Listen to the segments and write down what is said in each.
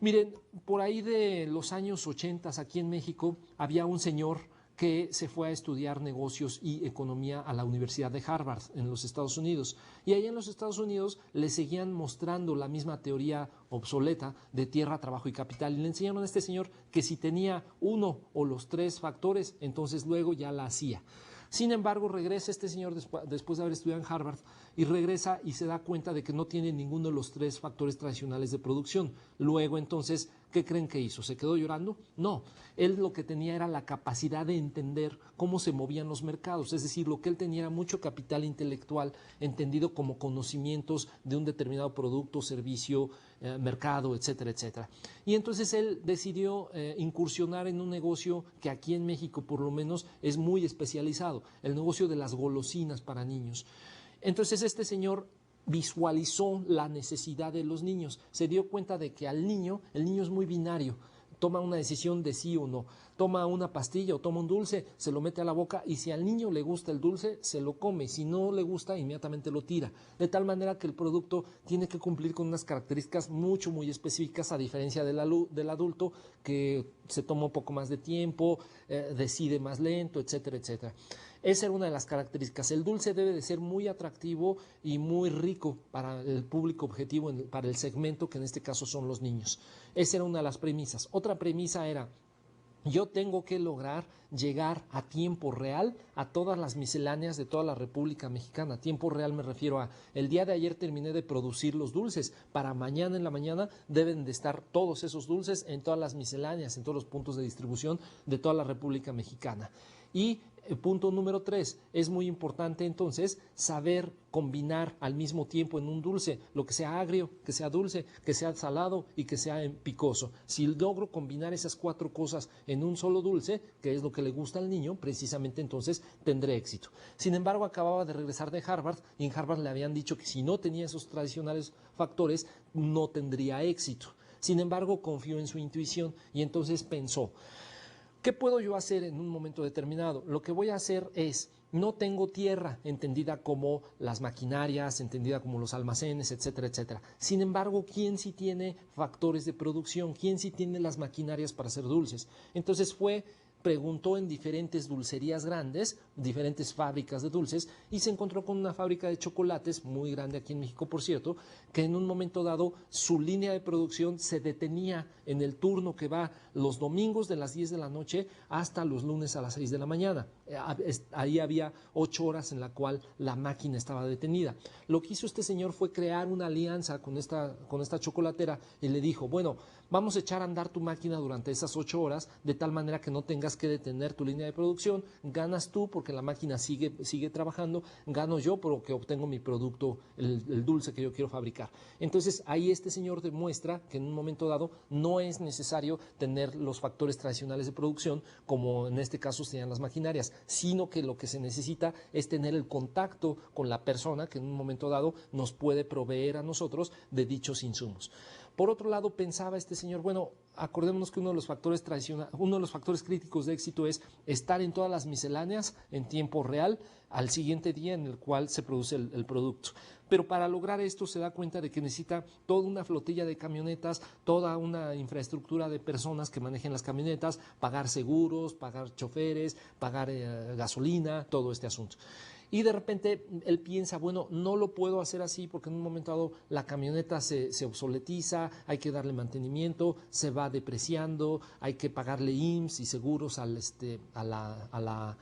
Miren, por ahí de los años 80 aquí en México había un señor que se fue a estudiar negocios y economía a la Universidad de Harvard en los Estados Unidos. Y ahí en los Estados Unidos le seguían mostrando la misma teoría obsoleta de tierra, trabajo y capital. Y le enseñaron a este señor que si tenía uno o los tres factores, entonces luego ya la hacía. Sin embargo, regresa este señor después de haber estudiado en Harvard y regresa y se da cuenta de que no tiene ninguno de los tres factores tradicionales de producción. Luego, entonces, ¿qué creen que hizo? ¿Se quedó llorando? No, él lo que tenía era la capacidad de entender cómo se movían los mercados, es decir, lo que él tenía era mucho capital intelectual entendido como conocimientos de un determinado producto, servicio, mercado, etcétera, etcétera. Y entonces él decidió incursionar en un negocio que aquí en México por lo menos es muy especializado, el negocio de las golosinas para niños. Entonces este señor visualizó la necesidad de los niños, se dio cuenta de que el niño es muy binario, toma una decisión de sí o no, toma una pastilla o toma un dulce, se lo mete a la boca y si al niño le gusta el dulce, se lo come, si no le gusta, inmediatamente lo tira, de tal manera que el producto tiene que cumplir con unas características muy específicas a diferencia del adulto que se toma un poco más de tiempo, decide más lento, etcétera, etcétera. Esa era una de las características. El dulce debe de ser muy atractivo y muy rico para el público objetivo, para el segmento que en este caso son los niños. Esa era una de las premisas. Otra premisa era: yo tengo que lograr llegar a tiempo real a todas las misceláneas de toda la República Mexicana. A tiempo real me refiero a el día de ayer terminé de producir los dulces, para mañana en la mañana deben de estar todos esos dulces en todas las misceláneas, en todos los puntos de distribución de toda la República Mexicana. Y punto número 3, es muy importante entonces saber combinar al mismo tiempo en un dulce lo que sea agrio, que sea dulce, que sea salado y que sea picoso. Si logro combinar esas 4 cosas en un solo dulce, que es lo que le gusta al niño, precisamente entonces tendré éxito. Sin embargo, acababa de regresar de Harvard y en Harvard le habían dicho que si no tenía esos tradicionales factores no tendría éxito. Sin embargo, confió en su intuición y entonces pensó: ¿qué puedo yo hacer en un momento determinado? Lo que voy a hacer es, no tengo tierra, entendida como las maquinarias, entendida como los almacenes, etcétera, etcétera. Sin embargo, ¿quién sí tiene factores de producción? ¿Quién sí tiene las maquinarias para hacer dulces? Entonces preguntó en diferentes dulcerías grandes, diferentes fábricas de dulces, y se encontró con una fábrica de chocolates, muy grande aquí en México, por cierto, que en un momento dado su línea de producción se detenía en el turno que va los domingos de las 10 de la noche hasta los lunes a las 6 de la mañana. Ahí había 8 horas en la cual la máquina estaba detenida. Lo que hizo este señor fue crear una alianza con esta chocolatera y le dijo: bueno, vamos a echar a andar tu máquina durante esas 8 horas, de tal manera que no tengas que detener tu línea de producción, ganas tú porque la máquina sigue trabajando, gano yo porque obtengo mi producto, el dulce que yo quiero fabricar. Entonces ahí este señor demuestra que en un momento dado no es necesario tener los factores tradicionales de producción, como en este caso serían las maquinarias, sino que lo que se necesita es tener el contacto con la persona que en un momento dado nos puede proveer a nosotros de dichos insumos. Por otro lado, pensaba este señor, bueno, acordémonos que uno de los factores críticos de éxito es estar en todas las misceláneas en tiempo real al siguiente día en el cual se produce el producto. Pero para lograr esto se da cuenta de que necesita toda una flotilla de camionetas, toda una infraestructura de personas que manejen las camionetas, pagar seguros, pagar choferes, pagar gasolina, todo este asunto. Y de repente él piensa, bueno, no lo puedo hacer así porque en un momento dado la camioneta se obsoletiza, hay que darle mantenimiento, se va depreciando, hay que pagarle IMSS y seguros a la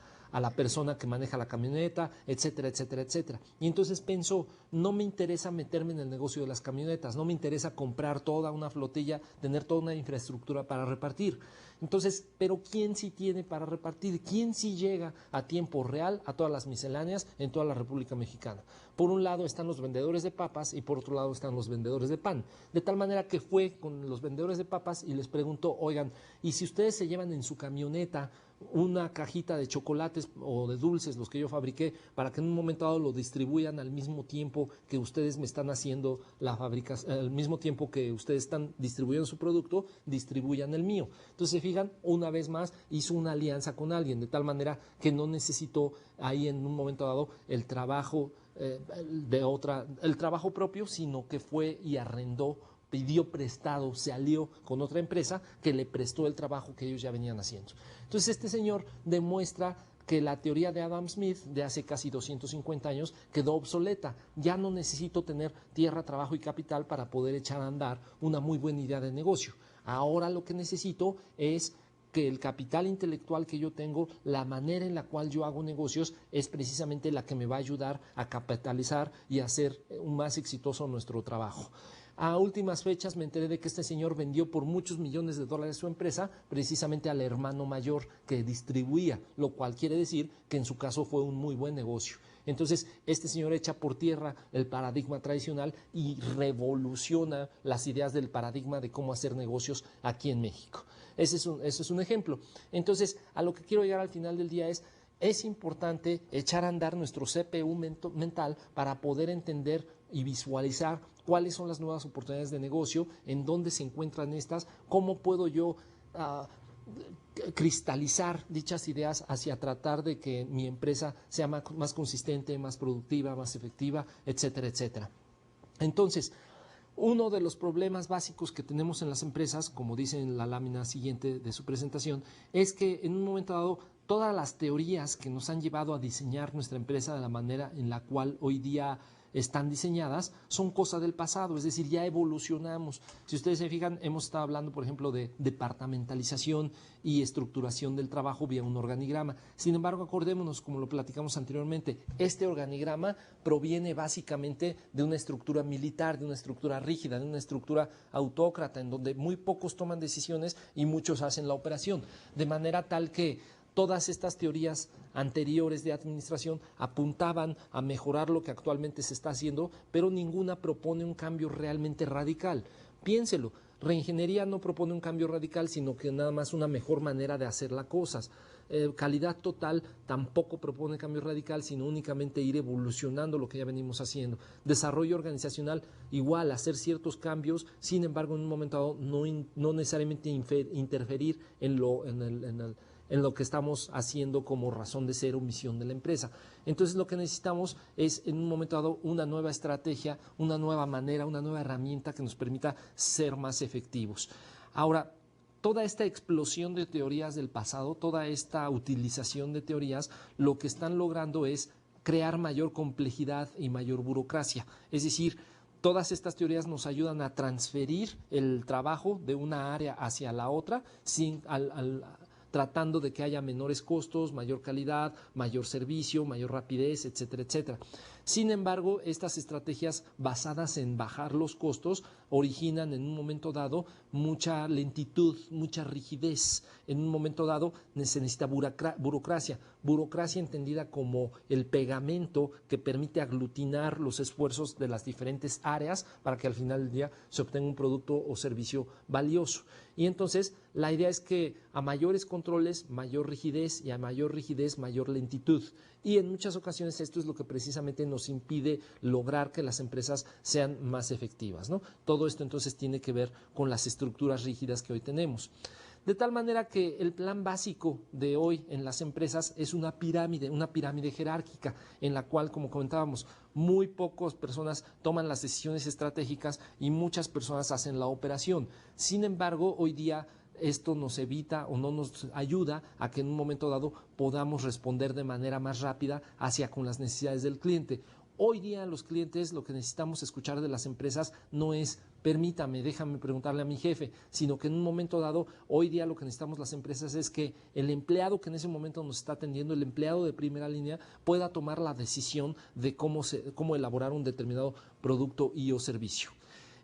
persona que maneja la camioneta, etcétera, etcétera, etcétera. Y entonces pensó, no me interesa meterme en el negocio de las camionetas, no me interesa comprar toda una flotilla, tener toda una infraestructura para repartir. Entonces, pero ¿quién sí tiene para repartir? ¿Quién sí llega a tiempo real a todas las misceláneas en toda la República Mexicana? Por un lado están los vendedores de papas y por otro lado están los vendedores de pan. De tal manera que fue con los vendedores de papas y les preguntó, oigan, ¿y si ustedes se llevan en su camioneta una cajita de chocolates o de dulces, los que yo fabriqué, para que en un momento dado lo distribuyan al mismo tiempo que ustedes me están haciendo la fabricación, al mismo tiempo que ustedes están distribuyendo su producto, distribuyan el mío? Entonces, se fijan, una vez más hizo una alianza con alguien, de tal manera que no necesitó ahí en un momento dado el trabajo propio, sino que fue y arrendó pidió prestado, se alió con otra empresa que le prestó el trabajo que ellos ya venían haciendo. Entonces este señor demuestra que la teoría de Adam Smith de hace casi 250 años quedó obsoleta. Ya no necesito tener tierra, trabajo y capital para poder echar a andar una muy buena idea de negocio. Ahora lo que necesito es que el capital intelectual que yo tengo, la manera en la cual yo hago negocios, es precisamente la que me va a ayudar a capitalizar y a hacer más exitoso nuestro trabajo. A últimas fechas me enteré de que este señor vendió por muchos millones de dólares su empresa precisamente al hermano mayor que distribuía, lo cual quiere decir que en su caso fue un muy buen negocio. Entonces, este señor echa por tierra el paradigma tradicional y revoluciona las ideas del paradigma de cómo hacer negocios aquí en México. Ese es un ejemplo. Entonces, a lo que quiero llegar al final del día es importante echar a andar nuestro CPU mental para poder entender y visualizar cuáles son las nuevas oportunidades de negocio, en dónde se encuentran estas, cómo puedo yo cristalizar dichas ideas hacia tratar de que mi empresa sea más consistente, más productiva, más efectiva, etcétera, etcétera. Entonces, uno de los problemas básicos que tenemos en las empresas, como dice en la lámina siguiente de su presentación, es que en un momento dado todas las teorías que nos han llevado a diseñar nuestra empresa de la manera en la cual hoy día están diseñadas son cosa del pasado, es decir, ya evolucionamos. Si ustedes se fijan, hemos estado hablando, por ejemplo, de departamentalización y estructuración del trabajo vía un organigrama. Sin embargo, acordémonos, como lo platicamos anteriormente, este organigrama proviene básicamente de una estructura militar, de una estructura rígida, de una estructura autócrata, en donde muy pocos toman decisiones y muchos hacen la operación, de manera tal que todas estas teorías anteriores de administración apuntaban a mejorar lo que actualmente se está haciendo, pero ninguna propone un cambio realmente radical. Piénselo, reingeniería no propone un cambio radical, sino que nada más una mejor manera de hacer las cosas. Calidad total tampoco propone cambio radical, sino únicamente ir evolucionando lo que ya venimos haciendo. Desarrollo organizacional, igual, hacer ciertos cambios, sin embargo, en un momento dado no necesariamente interferir en lo que estamos haciendo como razón de ser o misión de la empresa. Entonces lo que necesitamos es en un momento dado una nueva estrategia, una nueva manera, una nueva herramienta que nos permita ser más efectivos. Ahora, toda esta explosión de teorías del pasado, toda esta utilización de teorías, lo que están logrando es crear mayor complejidad y mayor burocracia. Es decir, todas estas teorías nos ayudan a transferir el trabajo de una área hacia la otra sin tratando de que haya menores costos, mayor calidad, mayor servicio, mayor rapidez, etcétera, etcétera. Sin embargo, estas estrategias basadas en bajar los costos originan en un momento dado mucha lentitud, mucha rigidez. En un momento dado se necesita burocracia entendida como el pegamento que permite aglutinar los esfuerzos de las diferentes áreas para que al final del día se obtenga un producto o servicio valioso. Y entonces la idea es que a mayores controles, mayor rigidez, y a mayor rigidez, mayor lentitud. Y en muchas ocasiones esto es lo que precisamente nos impide lograr que las empresas sean más efectivas, ¿no? Todo esto entonces tiene que ver con las estructuras rígidas que hoy tenemos. De tal manera que el plan básico de hoy en las empresas es una pirámide jerárquica, en la cual, como comentábamos, muy pocas personas toman las decisiones estratégicas y muchas personas hacen la operación. Sin embargo, hoy día esto nos evita o no nos ayuda a que en un momento dado podamos responder de manera más rápida hacia con las necesidades del cliente. Hoy día los clientes lo que necesitamos escuchar de las empresas no es permítame, déjame preguntarle a mi jefe, sino que en un momento dado, hoy día lo que necesitamos las empresas es que el empleado que en ese momento nos está atendiendo, el empleado de primera línea, pueda tomar la decisión de cómo elaborar un determinado producto y o servicio.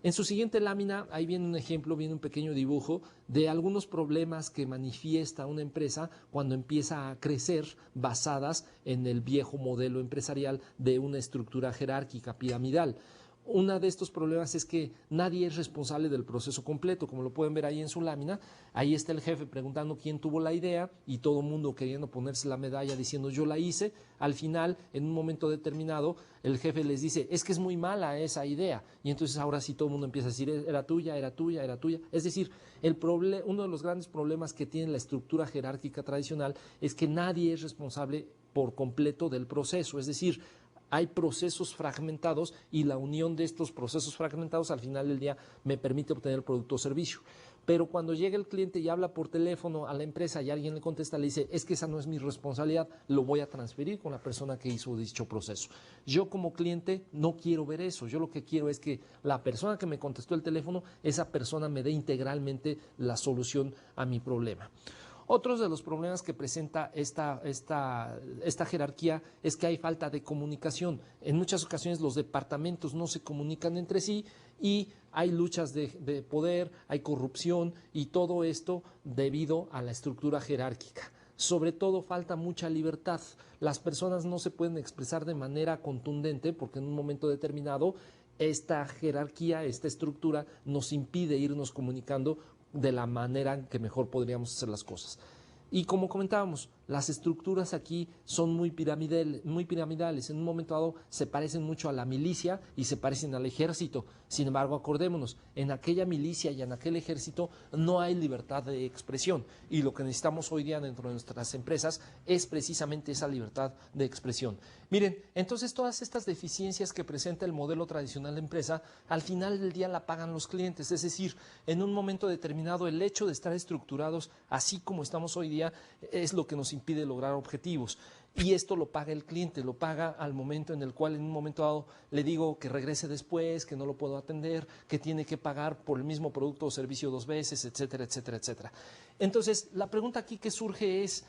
En su siguiente lámina, ahí viene un ejemplo, viene un pequeño dibujo de algunos problemas que manifiesta una empresa cuando empieza a crecer basadas en el viejo modelo empresarial de una estructura jerárquica piramidal. Uno de estos problemas es que nadie es responsable del proceso completo, como lo pueden ver ahí en su lámina. Ahí está el jefe preguntando quién tuvo la idea y todo el mundo queriendo ponerse la medalla diciendo yo la hice. Al final, en un momento determinado, el jefe les dice es que es muy mala esa idea y entonces ahora sí todo el mundo empieza a decir era tuya, era tuya, era tuya. Es decir, uno de los grandes problemas que tiene la estructura jerárquica tradicional es que nadie es responsable por completo del proceso, es decir, hay procesos fragmentados y la unión de estos procesos fragmentados al final del día me permite obtener el producto o servicio. Pero cuando llega el cliente y habla por teléfono a la empresa y alguien le contesta, le dice, es que esa no es mi responsabilidad, lo voy a transferir con la persona que hizo dicho proceso. Yo como cliente no quiero ver eso, yo lo que quiero es que la persona que me contestó el teléfono, esa persona me dé integralmente la solución a mi problema. Otros de los problemas que presenta esta jerarquía es que hay falta de comunicación. En muchas ocasiones los departamentos no se comunican entre sí y hay luchas de poder, hay corrupción y todo esto debido a la estructura jerárquica. Sobre todo falta mucha libertad. Las personas no se pueden expresar de manera contundente porque en un momento determinado esta jerarquía, esta estructura nos impide irnos comunicando de la manera en que mejor podríamos hacer las cosas. Y como comentábamos, las estructuras aquí son muy piramidales. En un momento dado se parecen mucho a la milicia y se parecen al ejército. Sin embargo, acordémonos, en aquella milicia y en aquel ejército no hay libertad de expresión. Y lo que necesitamos hoy día dentro de nuestras empresas es precisamente esa libertad de expresión. Miren, entonces todas estas deficiencias que presenta el modelo tradicional de empresa, al final del día la pagan los clientes. Es decir, en un momento determinado el hecho de estar estructurados así como estamos hoy día es lo que nos impide lograr objetivos. Y esto lo paga el cliente, lo paga al momento en el cual en un momento dado le digo que regrese después, que no lo puedo atender, que tiene que pagar por el mismo producto o servicio 2 veces, etcétera, etcétera, etcétera. Entonces, la pregunta aquí que surge es,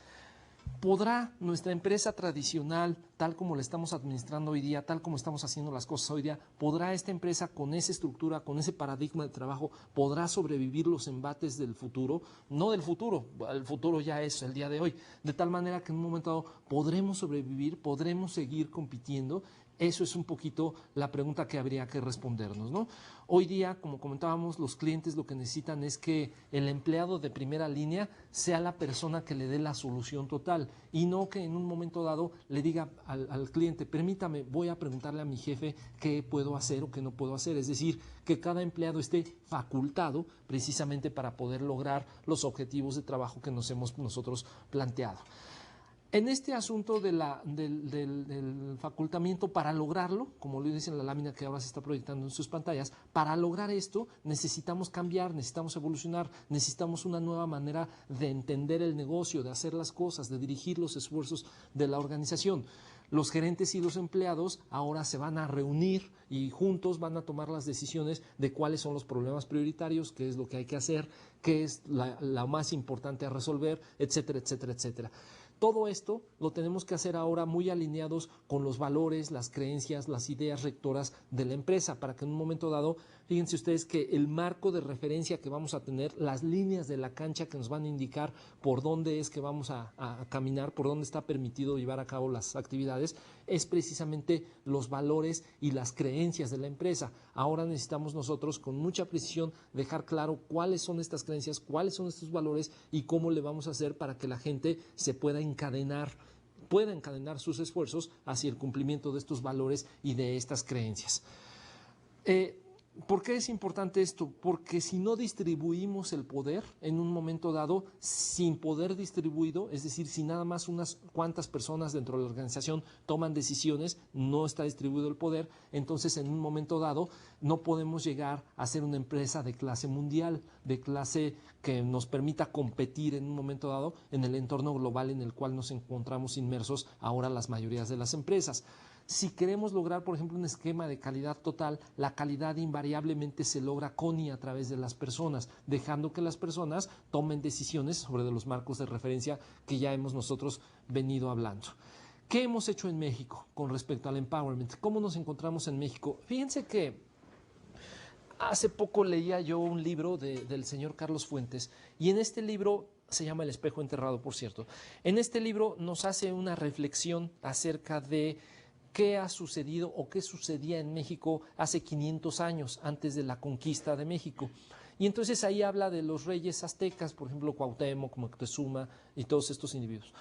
¿podrá nuestra empresa tradicional, tal como la estamos administrando hoy día, tal como estamos haciendo las cosas hoy día, podrá esta empresa con esa estructura, con ese paradigma de trabajo, podrá sobrevivir los embates del futuro? No del futuro, el futuro ya es el día de hoy, de tal manera que en un momento dado podremos sobrevivir, podremos seguir compitiendo. Eso es un poquito la pregunta que habría que respondernos, ¿no? Hoy día, como comentábamos, los clientes lo que necesitan es que el empleado de primera línea sea la persona que le dé la solución total y no que en un momento dado le diga al cliente, permítame, voy a preguntarle a mi jefe qué puedo hacer o qué no puedo hacer. Es decir, que cada empleado esté facultado precisamente para poder lograr los objetivos de trabajo que nos hemos nosotros planteado. En este asunto del facultamiento, para lograrlo, como lo dice en la lámina que ahora se está proyectando en sus pantallas, para lograr esto necesitamos cambiar, necesitamos evolucionar, necesitamos una nueva manera de entender el negocio, de hacer las cosas, de dirigir los esfuerzos de la organización. Los gerentes y los empleados ahora se van a reunir y juntos van a tomar las decisiones de cuáles son los problemas prioritarios, qué es lo que hay que hacer, qué es la más importante a resolver, etcétera, etcétera, etcétera. Todo esto lo tenemos que hacer ahora muy alineados con los valores, las creencias, las ideas rectoras de la empresa, para que en un momento dado, fíjense ustedes que el marco de referencia que vamos a tener, las líneas de la cancha que nos van a indicar por dónde es que vamos a caminar, por dónde está permitido llevar a cabo las actividades, es precisamente los valores y las creencias de la empresa. Ahora necesitamos nosotros con mucha precisión dejar claro cuáles son estas creencias, cuáles son estos valores y cómo le vamos a hacer para que la gente se pueda encadenar sus esfuerzos hacia el cumplimiento de estos valores y de estas creencias. ¿Por qué es importante esto? Porque si no distribuimos el poder en un momento dado, sin poder distribuido, es decir, si nada más unas cuantas personas dentro de la organización toman decisiones, no está distribuido el poder, entonces en un momento dado no podemos llegar a ser una empresa de clase mundial, de clase que nos permita competir en un momento dado en el entorno global en el cual nos encontramos inmersos ahora las mayorías de las empresas. Si queremos lograr, por ejemplo, un esquema de calidad total, la calidad invariablemente se logra con y a través de las personas, dejando que las personas tomen decisiones sobre los marcos de referencia que ya hemos nosotros venido hablando. ¿Qué hemos hecho en México con respecto al empowerment? ¿Cómo nos encontramos en México? Fíjense que hace poco leía yo un libro del señor Carlos Fuentes y en este libro, se llama El espejo enterrado, por cierto, en este libro nos hace una reflexión acerca de qué ha sucedido o qué sucedía en México hace 500 años antes de la conquista de México. Y entonces ahí habla de los reyes aztecas, por ejemplo, Cuauhtémoc, Moctezuma y todos estos individuos.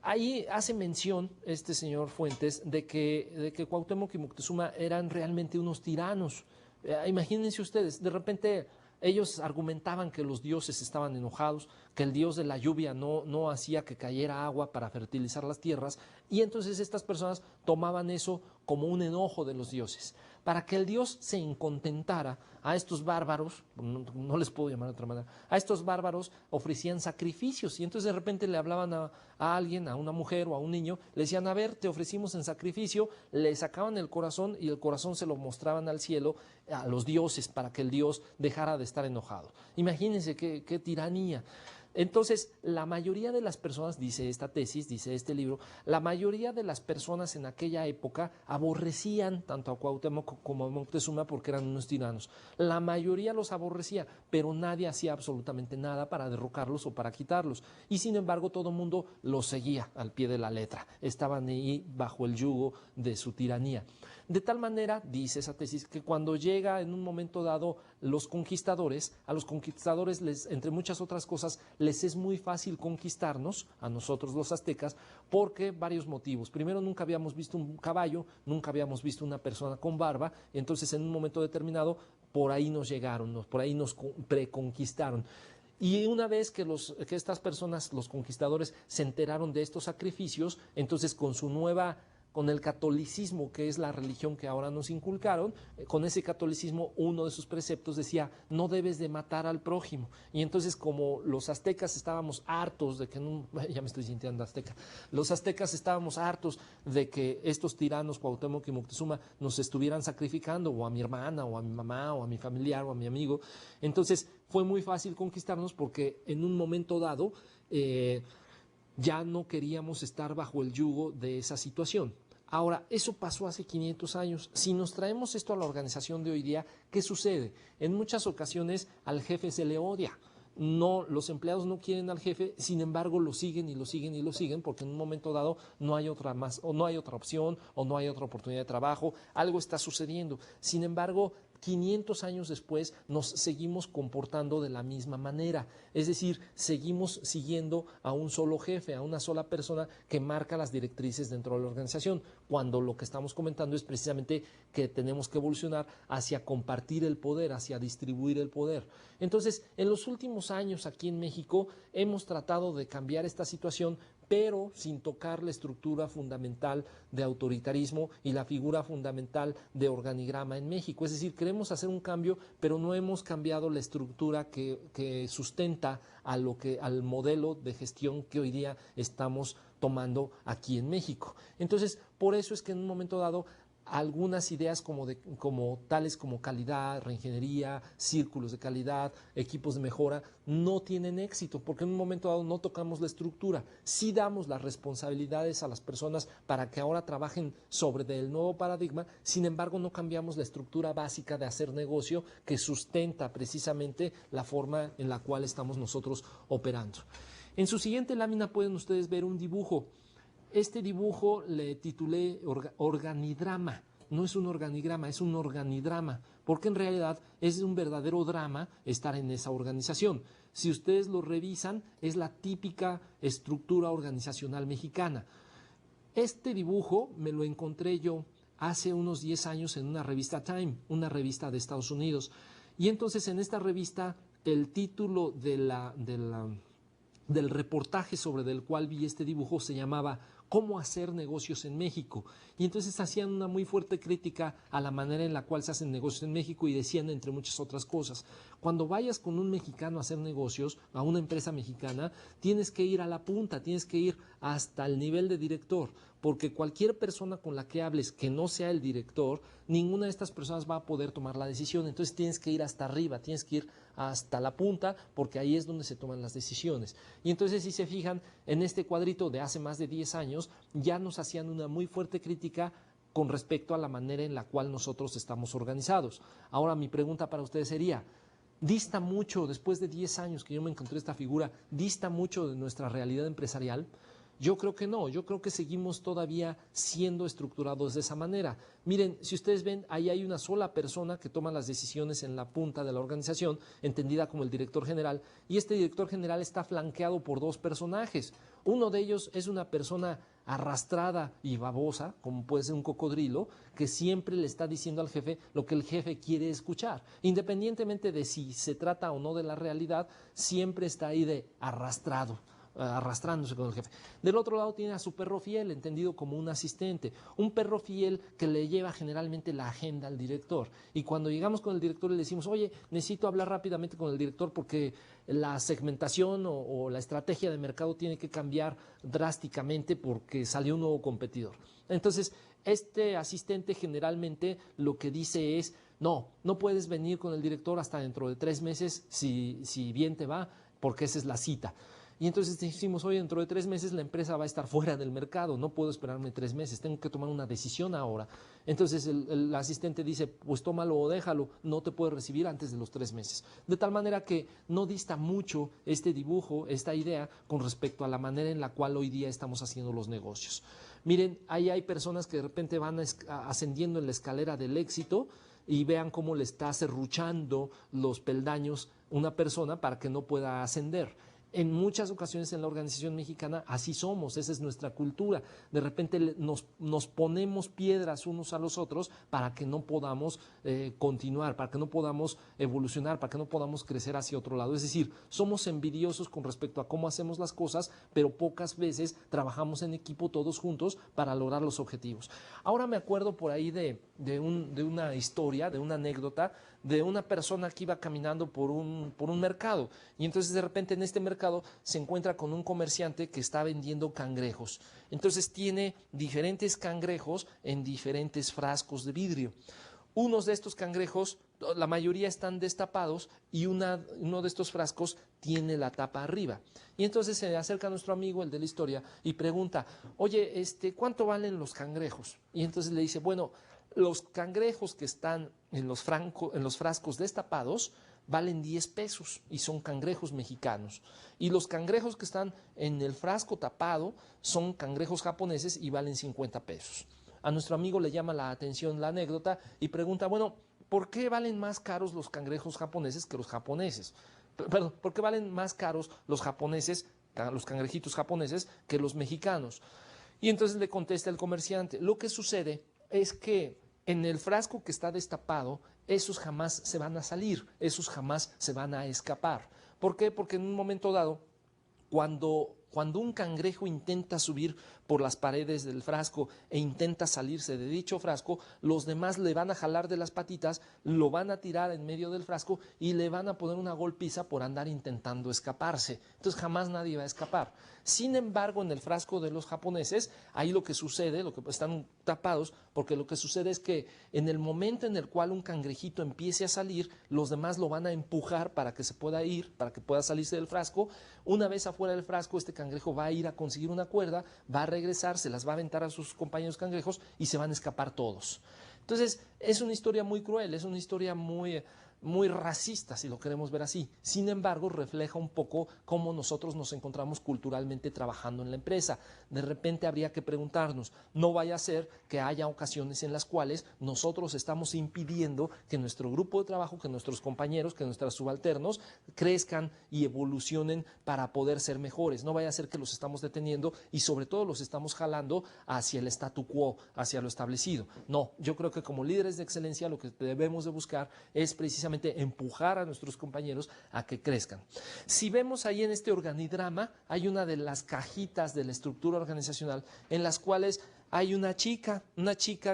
Ahí hace mención este señor Fuentes de que Cuauhtémoc y Moctezuma eran realmente unos tiranos. Imagínense ustedes, de repente ellos argumentaban que los dioses estaban enojados, que el dios de la lluvia no hacía que cayera agua para fertilizar las tierras, y entonces estas personas tomaban eso como un enojo de los dioses. Para que el dios se incontentara, a estos bárbaros, no les puedo llamar de otra manera, a estos bárbaros ofrecían sacrificios y entonces de repente le hablaban a alguien, a una mujer o a un niño, le decían, a ver, te ofrecimos en sacrificio, le sacaban el corazón y el corazón se lo mostraban al cielo, a los dioses, para que el dios dejara de estar enojado. Imagínense qué tiranía. Entonces, la mayoría de las personas, dice esta tesis, dice este libro, la mayoría de las personas en aquella época aborrecían tanto a Cuauhtémoc como a Moctezuma porque eran unos tiranos. La mayoría los aborrecía, pero nadie hacía absolutamente nada para derrocarlos o para quitarlos. Y sin embargo, todo el mundo los seguía al pie de la letra. Estaban ahí bajo el yugo de su tiranía. De tal manera, dice esa tesis, que cuando llega en un momento dado los conquistadores, a los conquistadores, entre muchas otras cosas, les es muy fácil conquistarnos, a nosotros los aztecas, porque varios motivos. Primero, nunca habíamos visto un caballo, nunca habíamos visto una persona con barba, entonces en un momento determinado, por ahí nos llegaron, por ahí nos preconquistaron. Y una vez que estas personas, los conquistadores, se enteraron de estos sacrificios, entonces con el catolicismo, que es la religión que ahora nos inculcaron, con ese catolicismo uno de sus preceptos decía, no debes de matar al prójimo. Y entonces como los aztecas estábamos hartos de que, ya me estoy sintiendo azteca, los aztecas estábamos hartos de que estos tiranos, Cuauhtémoc y Moctezuma, nos estuvieran sacrificando, o a mi hermana, o a mi mamá, o a mi familiar, o a mi amigo, entonces fue muy fácil conquistarnos porque en un momento dado ya no queríamos estar bajo el yugo de esa situación. Ahora, eso pasó hace 500 años. Si nos traemos esto a la organización de hoy día, ¿qué sucede? En muchas ocasiones al jefe se le odia. No, los empleados no quieren al jefe, sin embargo lo siguen y lo siguen y lo siguen porque en un momento dado no hay otra más, o no hay otra opción, o no hay otra oportunidad de trabajo, algo está sucediendo. Sin embargo, 500 años después nos seguimos comportando de la misma manera, es decir, seguimos siguiendo a un solo jefe, a una sola persona que marca las directrices dentro de la organización, cuando lo que estamos comentando es precisamente que tenemos que evolucionar hacia compartir el poder, hacia distribuir el poder. Entonces, en los últimos años aquí en México hemos tratado de cambiar esta situación, pero sin tocar la estructura fundamental de autoritarismo y la figura fundamental de organigrama en México. Es decir, queremos hacer un cambio, pero no hemos cambiado la estructura que sustenta al modelo de gestión que hoy día estamos tomando aquí en México. Entonces, por eso es que en un momento dado algunas ideas tales como calidad, reingeniería, círculos de calidad, equipos de mejora, no tienen éxito porque en un momento dado no tocamos la estructura. Sí damos las responsabilidades a las personas para que ahora trabajen sobre el nuevo paradigma, sin embargo no cambiamos la estructura básica de hacer negocio que sustenta precisamente la forma en la cual estamos nosotros operando. En su siguiente lámina pueden ustedes ver un dibujo. Este dibujo le titulé organidrama. No es un organigrama, es un organidrama, porque en realidad es un verdadero drama estar en esa organización. Si ustedes lo revisan, es la típica estructura organizacional mexicana. Este dibujo me lo encontré yo hace unos 10 años en una revista Time, una revista de Estados Unidos. Y entonces en esta revista el título del reportaje sobre el cual vi este dibujo se llamaba cómo hacer negocios en México. Y entonces hacían una muy fuerte crítica a la manera en la cual se hacen negocios en México y decían, entre muchas otras cosas, cuando vayas con un mexicano a hacer negocios, a una empresa mexicana, tienes que ir a la punta, tienes que ir hasta el nivel de director, porque cualquier persona con la que hables que no sea el director, ninguna de estas personas va a poder tomar la decisión. Entonces tienes que ir hasta arriba, tienes que ir hasta la punta, porque ahí es donde se toman las decisiones. Y entonces, si se fijan, en este cuadrito de hace más de 10 años, ya nos hacían una muy fuerte crítica con respecto a la manera en la cual nosotros estamos organizados. Ahora, mi pregunta para ustedes sería, ¿dista mucho, después de 10 años que yo me encontré esta figura, dista mucho de nuestra realidad empresarial? Yo creo que no, yo creo que seguimos todavía siendo estructurados de esa manera. Miren, si ustedes ven, ahí hay una sola persona que toma las decisiones en la punta de la organización, entendida como el director general, y este director general está flanqueado por dos personajes. Uno de ellos es una persona arrastrada y babosa, como puede ser un cocodrilo, que siempre le está diciendo al jefe lo que el jefe quiere escuchar. Independientemente de si se trata o no de la realidad, siempre está ahí de arrastrado. arrastrándose con el jefe. Del otro lado tiene a su perro fiel, entendido como un asistente, un perro fiel que le lleva generalmente la agenda al director. Y cuando llegamos con el director le decimos, oye, necesito hablar rápidamente con el director porque la segmentación o la estrategia de mercado tiene que cambiar drásticamente porque salió un nuevo competidor. Entonces, este asistente generalmente lo que dice es, no puedes venir con el director hasta dentro de 3 meses si bien te va, porque esa es la cita. Y entonces decimos, oye, dentro de 3 meses la empresa va a estar fuera del mercado, no puedo esperarme 3 meses, tengo que tomar una decisión ahora. Entonces el asistente dice, pues tómalo o déjalo, no te puedes recibir antes de los 3 meses. De tal manera que no dista mucho este dibujo, esta idea, con respecto a la manera en la cual hoy día estamos haciendo los negocios. Miren, ahí hay personas que de repente van ascendiendo en la escalera del éxito y vean cómo le está serruchando los peldaños una persona para que no pueda ascender. En muchas ocasiones en la organización mexicana así somos, esa es nuestra cultura. De repente nos ponemos piedras unos a los otros para que no podamos continuar, para que no podamos evolucionar, para que no podamos crecer hacia otro lado. Es decir, somos envidiosos con respecto a cómo hacemos las cosas, pero pocas veces trabajamos en equipo todos juntos para lograr los objetivos. Ahora me acuerdo por ahí de una historia, de una anécdota, de una persona que iba caminando por un mercado y entonces de repente en este mercado se encuentra con un comerciante que está vendiendo cangrejos. Entonces tiene diferentes cangrejos en diferentes frascos de vidrio. Unos de estos cangrejos, la mayoría están destapados y uno de estos frascos tiene la tapa arriba. Y entonces se acerca a nuestro amigo, el de la historia, y pregunta, oye, ¿cuánto valen los cangrejos? Y entonces le dice, bueno, los cangrejos que están en los frascos destapados valen 10 pesos y son cangrejos mexicanos. Y los cangrejos que están en el frasco tapado son cangrejos japoneses y valen 50 pesos. A nuestro amigo le llama la atención la anécdota y pregunta, bueno, ¿por qué valen más caros los cangrejos japoneses que los japoneses? Perdón, ¿por qué valen más caros los japoneses, los cangrejitos japoneses, que los mexicanos? Y entonces le contesta el comerciante, lo que sucede es que en el frasco que está destapado, esos jamás se van a salir, esos jamás se van a escapar. ¿Por qué? Porque en un momento dado, cuando un cangrejo intenta subir por las paredes del frasco e intenta salirse de dicho frasco, los demás le van a jalar de las patitas, lo van a tirar en medio del frasco y le van a poner una golpiza por andar intentando escaparse. Entonces jamás nadie va a escapar. Sin embargo, en el frasco de los japoneses, ahí lo que sucede, están tapados, porque lo que sucede es que en el momento en el cual un cangrejito empiece a salir, los demás lo van a empujar para que se pueda ir, para que pueda salirse del frasco. Una vez afuera del frasco, este cangrejo va a ir a conseguir una cuerda, va a regresar, se las va a aventar a sus compañeros cangrejos y se van a escapar todos. Entonces, es una historia muy cruel, es una historia muy racista, si lo queremos ver así. Sin embargo, refleja un poco cómo nosotros nos encontramos culturalmente trabajando en la empresa. De repente habría que preguntarnos, no vaya a ser que haya ocasiones en las cuales nosotros estamos impidiendo que nuestro grupo de trabajo, que nuestros compañeros, que nuestros subalternos crezcan y evolucionen para poder ser mejores. No vaya a ser que los estamos deteniendo y sobre todo los estamos jalando hacia el statu quo, hacia lo establecido. No, yo creo que como líderes de excelencia lo que debemos de buscar es precisamente empujar a nuestros compañeros a que crezcan. Si vemos ahí en este organigrama, hay una de las cajitas de la estructura organizacional en las cuales hay una chica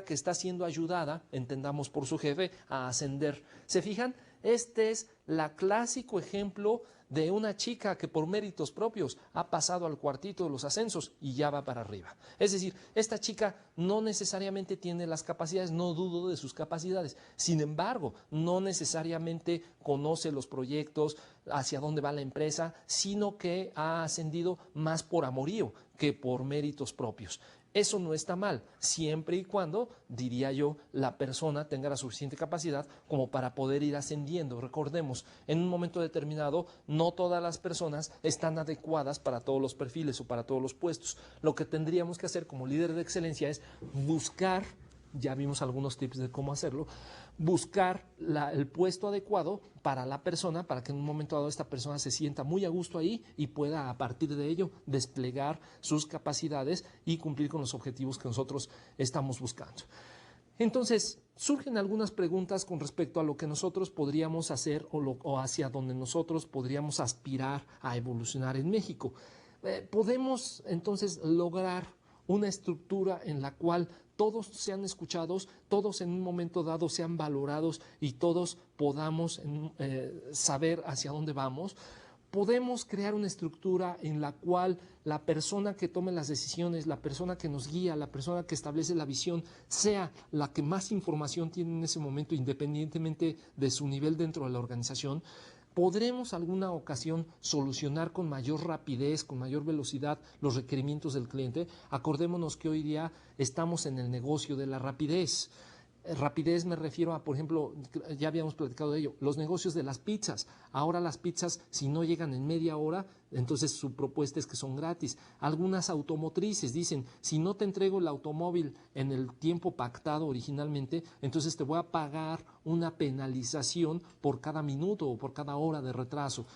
que está siendo ayudada, entendamos por su jefe, a ascender. ¿Se fijan? Este es el clásico ejemplo de una chica que por méritos propios ha pasado al cuartito de los ascensos y ya va para arriba. Es decir, esta chica no necesariamente tiene las capacidades, no dudo de sus capacidades. Sin embargo, no necesariamente conoce los proyectos, hacia dónde va la empresa, sino que ha ascendido más por amorío que por méritos propios. Eso no está mal, siempre y cuando, diría yo, la persona tenga la suficiente capacidad como para poder ir ascendiendo. Recordemos, en un momento determinado, no todas las personas están adecuadas para todos los perfiles o para todos los puestos. Lo que tendríamos que hacer como líder de excelencia es buscar, ya vimos algunos tips de cómo hacerlo, buscar el puesto adecuado para la persona, para que en un momento dado esta persona se sienta muy a gusto ahí y pueda a partir de ello desplegar sus capacidades y cumplir con los objetivos que nosotros estamos buscando. Entonces, surgen algunas preguntas con respecto a lo que nosotros podríamos hacer o hacia donde nosotros podríamos aspirar a evolucionar en México. Podemos entonces lograr una estructura en la cual todos sean escuchados, todos en un momento dado sean valorados y todos podamos saber hacia dónde vamos. Podemos crear una estructura en la cual la persona que tome las decisiones, la persona que nos guía, la persona que establece la visión, sea la que más información tiene en ese momento, independientemente de su nivel dentro de la organización. ¿Podremos alguna ocasión solucionar con mayor rapidez, con mayor velocidad los requerimientos del cliente? Acordémonos que hoy día estamos en el negocio de la rapidez. Rapidez me refiero a, por ejemplo, ya habíamos platicado de ello, los negocios de las pizzas. Ahora las pizzas, si no llegan en media hora, entonces su propuesta es que son gratis. Algunas automotrices dicen, si no te entrego el automóvil en el tiempo pactado originalmente, entonces te voy a pagar una penalización por cada minuto o por cada hora de retraso.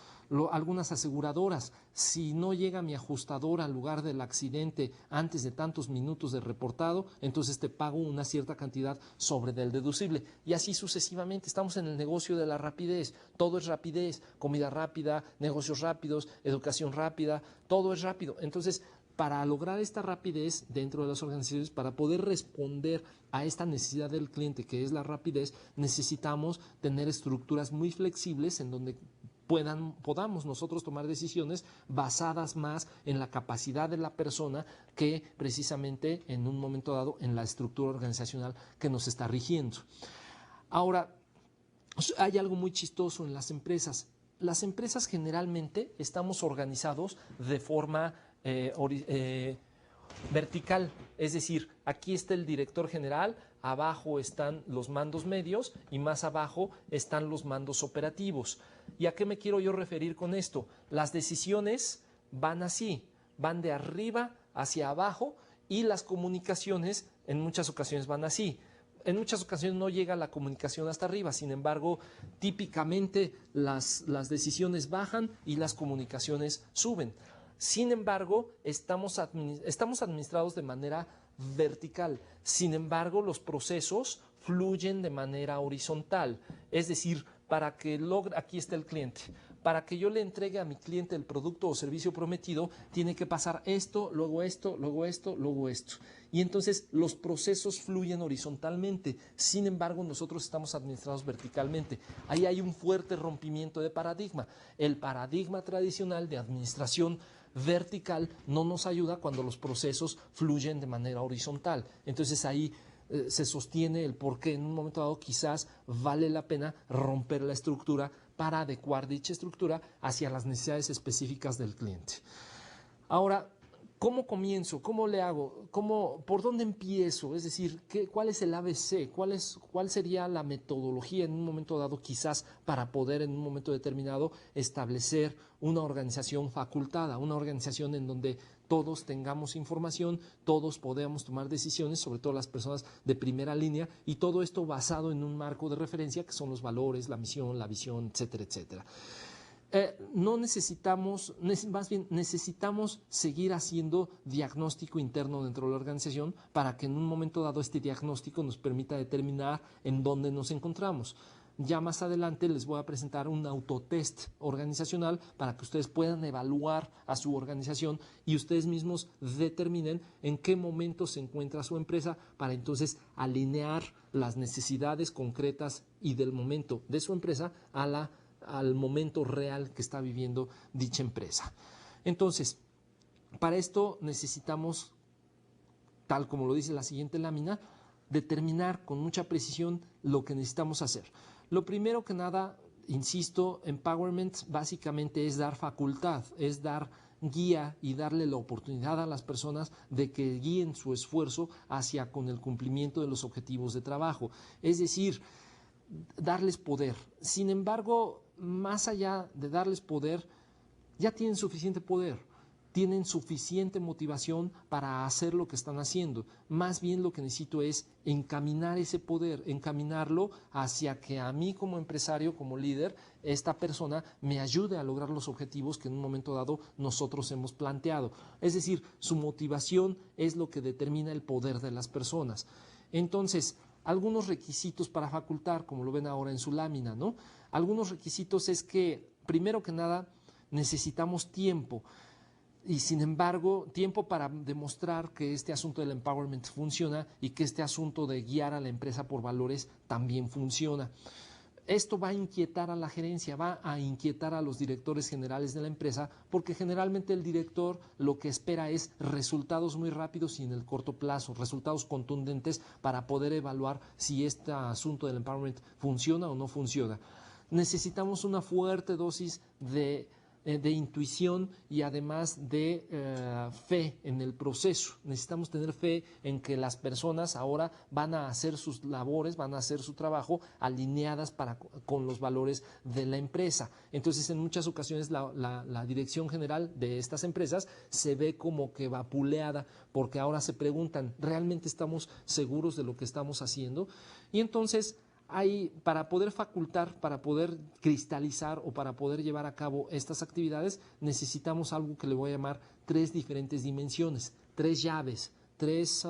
Algunas aseguradoras, si no llega mi ajustador al lugar del accidente antes de tantos minutos de reportado, entonces te pago una cierta cantidad sobre del deducible. Y así sucesivamente. Estamos en el negocio de la rapidez. Todo es rapidez, comida rápida, negocios rápidos, educación rápida, todo es rápido. Entonces, para lograr esta rapidez dentro de las organizaciones, para poder responder a esta necesidad del cliente, que es la rapidez, necesitamos tener estructuras muy flexibles en donde podamos nosotros tomar decisiones basadas más en la capacidad de la persona que precisamente en un momento dado en la estructura organizacional que nos está rigiendo. Ahora, hay algo muy chistoso en las empresas. Las empresas generalmente estamos organizados de forma vertical, es decir, aquí está el director general, abajo están los mandos medios y más abajo están los mandos operativos. ¿Y a qué me quiero yo referir con esto? Las decisiones van así, van de arriba hacia abajo y las comunicaciones en muchas ocasiones van así. En muchas ocasiones no llega la comunicación hasta arriba, sin embargo, típicamente las decisiones bajan y las comunicaciones suben. Sin embargo, estamos administrados de manera vertical. Sin embargo, los procesos fluyen de manera horizontal. Es decir, para que logre, aquí está el cliente. Para que yo le entregue a mi cliente el producto o servicio prometido, tiene que pasar esto, luego esto, luego esto, luego esto. Y entonces los procesos fluyen horizontalmente. Sin embargo, nosotros estamos administrados verticalmente. Ahí hay un fuerte rompimiento de paradigma. El paradigma tradicional de administración vertical no nos ayuda cuando los procesos fluyen de manera horizontal. Entonces ahí se sostiene el por qué en un momento dado quizás vale la pena romper la estructura para adecuar dicha estructura hacia las necesidades específicas del cliente. Ahora, ¿cómo comienzo? ¿Cómo le hago? ¿Por dónde empiezo? Es decir, ¿cuál es el ABC? ¿Cuál sería la metodología en un momento dado quizás para poder en un momento determinado establecer una organización facultada, una organización en donde todos tengamos información, todos podamos tomar decisiones, sobre todo las personas de primera línea, y todo esto basado en un marco de referencia que son los valores, la misión, la visión, etcétera, etcétera? No necesitamos, más bien necesitamos seguir haciendo diagnóstico interno dentro de la organización para que en un momento dado este diagnóstico nos permita determinar en dónde nos encontramos. Ya más adelante les voy a presentar un autotest organizacional para que ustedes puedan evaluar a su organización y ustedes mismos determinen en qué momento se encuentra su empresa para entonces alinear las necesidades concretas y del momento de su empresa al momento real que está viviendo dicha empresa. Entonces, para esto necesitamos, tal como lo dice la siguiente lámina, determinar con mucha precisión lo que necesitamos hacer. Lo primero que nada, insisto, empowerment básicamente es dar facultad, es dar guía y darle la oportunidad a las personas de que guíen su esfuerzo hacia con el cumplimiento de los objetivos de trabajo. Es decir, darles poder. Sin embargo, más allá de darles poder, ya tienen suficiente poder, tienen suficiente motivación para hacer lo que están haciendo. Más bien lo que necesito es encaminar ese poder, encaminarlo hacia que a mí como empresario, como líder, esta persona me ayude a lograr los objetivos que en un momento dado nosotros hemos planteado. Es decir, su motivación es lo que determina el poder de las personas. Entonces, algunos requisitos para facultar, como lo ven ahora en su lámina, ¿no? Algunos requisitos es que, primero que nada, necesitamos tiempo. Y sin embargo, tiempo para demostrar que este asunto del empowerment funciona y que este asunto de guiar a la empresa por valores también funciona. Esto va a inquietar a la gerencia, va a inquietar a los directores generales de la empresa, porque generalmente el director lo que espera es resultados muy rápidos y en el corto plazo, resultados contundentes para poder evaluar si este asunto del empowerment funciona o no funciona. Necesitamos una fuerte dosis de intuición y además de fe en el proceso. Necesitamos tener fe en que las personas ahora van a hacer sus labores, van a hacer su trabajo alineadas con los valores de la empresa. Entonces, en muchas ocasiones la dirección general de estas empresas se ve como que vapuleada, porque ahora se preguntan, ¿realmente estamos seguros de lo que estamos haciendo? Y entonces para poder facultar, para poder cristalizar o para poder llevar a cabo estas actividades, necesitamos algo que le voy a llamar 3 diferentes dimensiones, 3 llaves, tres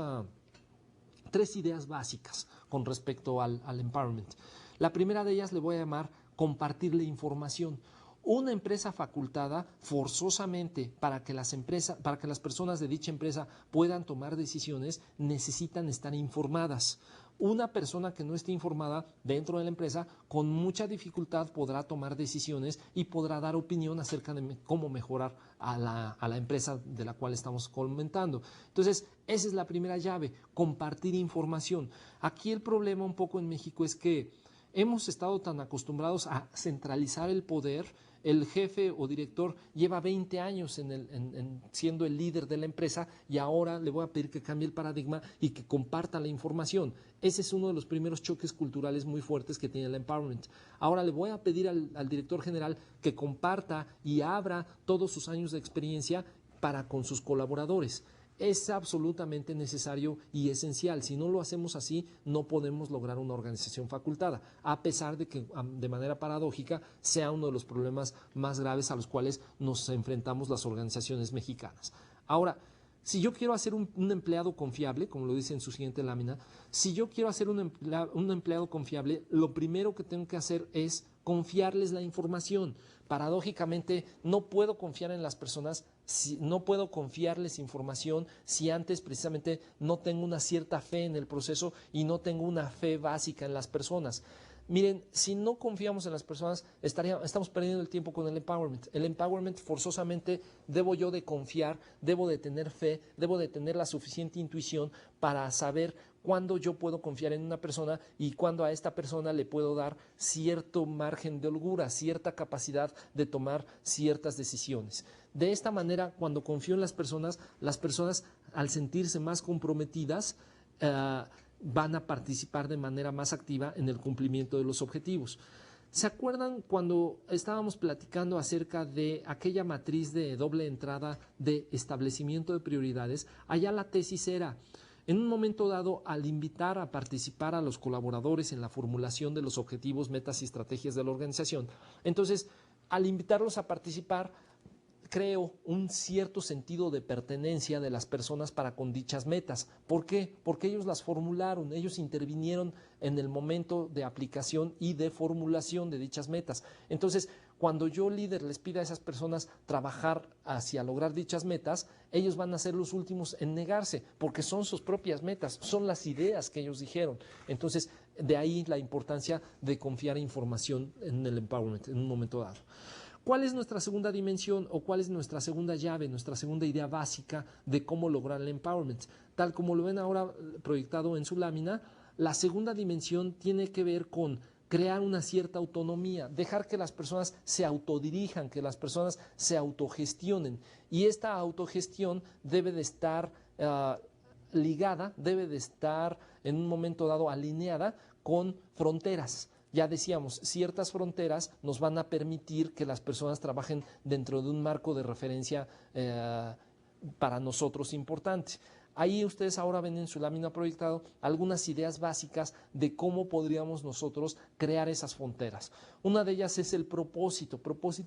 ideas básicas con respecto al empowerment. La primera de ellas le voy a llamar compartirle información. Una empresa facultada, forzosamente, para que las personas de dicha empresa puedan tomar decisiones, necesitan estar informadas. Una persona que no esté informada dentro de la empresa, con mucha dificultad podrá tomar decisiones y podrá dar opinión acerca de cómo mejorar a la empresa de la cual estamos comentando. Entonces, esa es la primera llave, compartir información. Aquí el problema un poco en México es que hemos estado tan acostumbrados a centralizar el poder. El jefe o director lleva 20 años siendo el líder de la empresa y ahora le voy a pedir que cambie el paradigma y que comparta la información. Ese es uno de los primeros choques culturales muy fuertes que tiene el empowerment. Ahora le voy a pedir al director general que comparta y abra todos sus años de experiencia para con sus colaboradores. Es absolutamente necesario y esencial. Si no lo hacemos así, no podemos lograr una organización facultada, a pesar de que de manera paradójica sea uno de los problemas más graves a los cuales nos enfrentamos las organizaciones mexicanas. Ahora, si yo quiero hacer un empleado confiable, como lo dice en su siguiente lámina, si yo quiero hacer un empleado confiable, lo primero que tengo que hacer es confiarles la información. Paradójicamente, no puedo confiar en las personas, no puedo confiarles información si antes precisamente no tengo una cierta fe en el proceso y no tengo una fe básica en las personas. Miren, si no confiamos en las personas, estamos perdiendo el tiempo con el empowerment. El empowerment forzosamente debo yo de confiar, debo de tener fe, debo de tener la suficiente intuición para saber cuándo yo puedo confiar en una persona y cuándo a esta persona le puedo dar cierto margen de holgura, cierta capacidad de tomar ciertas decisiones. De esta manera, cuando confío en las personas al sentirse más comprometidas, van a participar de manera más activa en el cumplimiento de los objetivos. ¿Se acuerdan cuando estábamos platicando acerca de aquella matriz de doble entrada de establecimiento de prioridades? Allá la tesis era, en un momento dado, al invitar a participar a los colaboradores en la formulación de los objetivos, metas y estrategias de la organización, entonces, al invitarlos a participar, creo un cierto sentido de pertenencia de las personas para con dichas metas. ¿Por qué? Porque ellos las formularon, ellos intervinieron en el momento de aplicación y de formulación de dichas metas. Entonces, cuando yo, líder, les pida a esas personas trabajar hacia lograr dichas metas, ellos van a ser los últimos en negarse, porque son sus propias metas, son las ideas que ellos dijeron. Entonces, de ahí la importancia de confiar información en el empowerment en un momento dado. ¿Cuál es nuestra segunda dimensión o cuál es nuestra segunda llave, nuestra segunda idea básica de cómo lograr el empowerment? Tal como lo ven ahora proyectado en su lámina, la segunda dimensión tiene que ver con crear una cierta autonomía, dejar que las personas se autodirijan, que las personas se autogestionen. Y esta autogestión debe de estar ligada, debe de estar en un momento dado alineada con fronteras. Ya decíamos, ciertas fronteras nos van a permitir que las personas trabajen dentro de un marco de referencia para nosotros importante. Ahí ustedes ahora ven en su lámina proyectado algunas ideas básicas de cómo podríamos nosotros crear esas fronteras. Una de ellas es el propósito